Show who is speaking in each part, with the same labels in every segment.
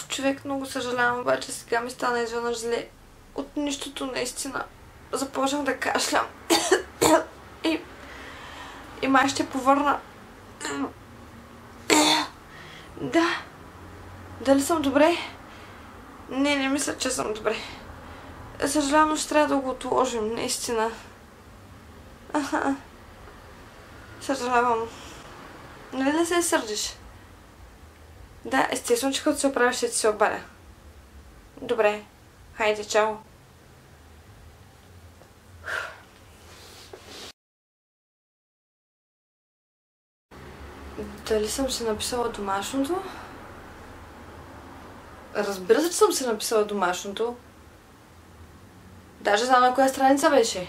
Speaker 1: Човек, много съжалявам, обаче сега ми стана изведнъж зле. От нищото наистина. Започнах да кашлям. И май ще повърна. Да. Дали съм добре? Не мисля, че съм добре. Съжалявам, но ще трябва да го отложим, наистина. Съжалявам. Нали да се сърдиш? Да, естествено, че като се оправиш, ще ти се обадя. Добре. Хайде, чао. Дали съм си написала домашното? Разбира се, че съм си написала домашното. Даже знам на коя страница беше.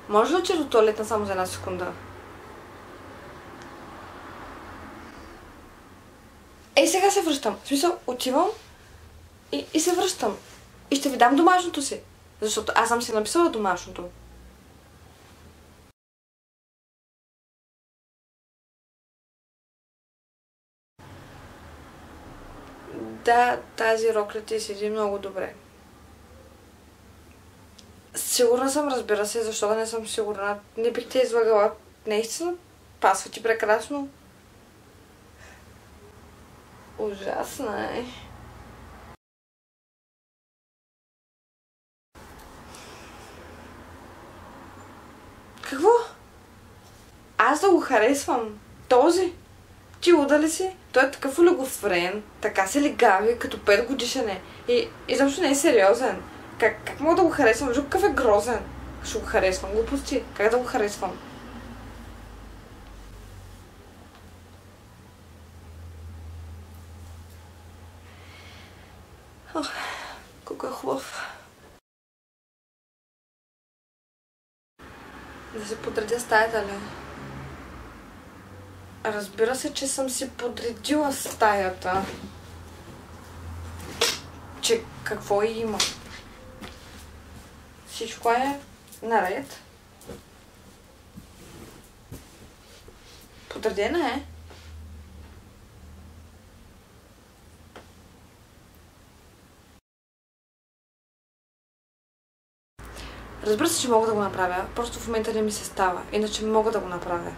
Speaker 1: Може ли че до туалетна само за една секунда? Ей, сега се връщам. В смисъл, отивам и се връщам. И ще ви дам домашното си. Защото аз съм си написала домашното. Да, тази рокля ти седи много добре. Сигурна съм, разбира се, защо да не съм сигурна. Не бих те излагала. Наистина, пасва ти прекрасно. Ужасна е. Какво? Аз да го харесвам? Този? Ти луда ли си? Той е такъв олигофрен, така се легави, като 5 годишен е. И защо не е сериозен. Как мога да го харесвам? Вижу какъв е грозен. Ще го харесвам. Глупости. Как да го харесвам? Ох, колко е хубав. Да си подредя стаята ли? Разбира се, че съм си подредила стаята. Че какво и има. Всичко е наред. Подредена е. Разбира се, че мога да го направя. Просто в момента не ми се става. Иначе мога да го направя.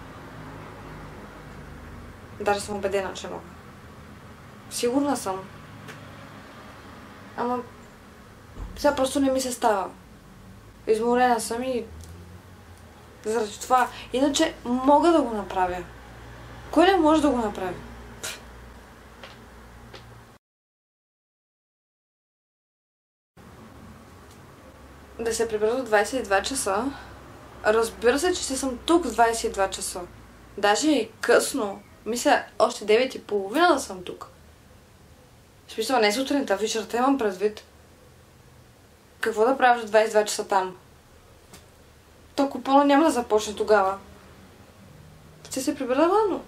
Speaker 1: Даже съм убедена, че мога. Сигурна съм. Ама сега просто не ми се става. Изморена съм и заради това. Иначе мога да го направя. Кой не може да го направи? Да се прибера до 22 часа. Разбира се, че съм тук в 22 часа. Даже и късно. Мисля, още 9:30 да съм тук. В смисъл, не сутринта, вечерта имам предвид. Какво да правиш до 22 часа там? То купона няма да започне тогава. Ще се прибера рано.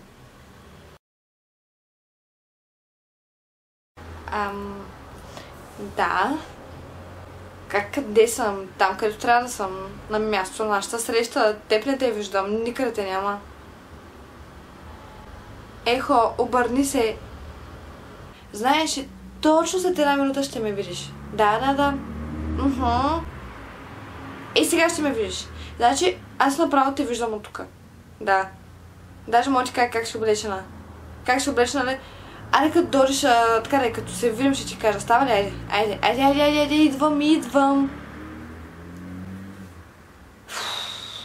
Speaker 1: Да. Къде съм? Там, където трябва да съм. На място на нашата среща. Теб не те виждам. Никъде те няма. Ехо, обърни се. Знаеш, точно след една минута ще ме видиш. Да. И сега ще ме видиш. Значи, аз направо те виждам от тук. Да. Даже мога ти кажа как ще облечена. Как ще облечена, нали? Айде като дойдеш, така като се видим, ще ти кажа. Става ли? Айде, идвам.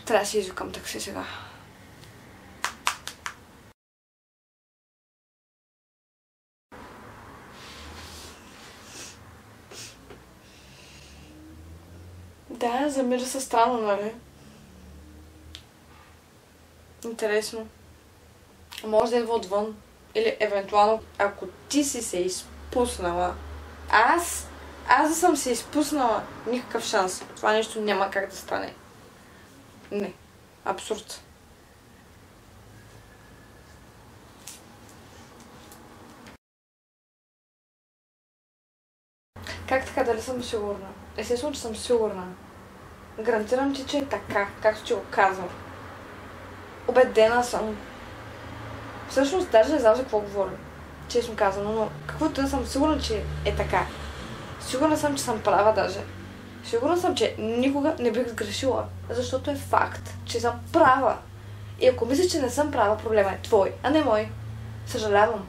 Speaker 1: Трябва да си извикам такси сега. Да, замира се странно, нали? Интересно. може да идва отвън. Или евентуално, ако ти си се изпуснала, аз да съм се изпуснала, никакъв шанс. Това нещо няма как да стане. Не. Абсурд. Как така? Дали съм сигурна? Естествено, че съм сигурна. Гарантирам ти, че е така, както ти го казвам. Убедена съм. Всъщност, даже не знам за какво говоря. Честно казано, но каквото да съм сигурна, че е така. Сигурна съм, че съм права даже. Сигурна съм, че никога не бих сгрешила, защото е факт, че съм права. И ако мислиш, че не съм права, проблема е твой, а не мой. Съжалявам.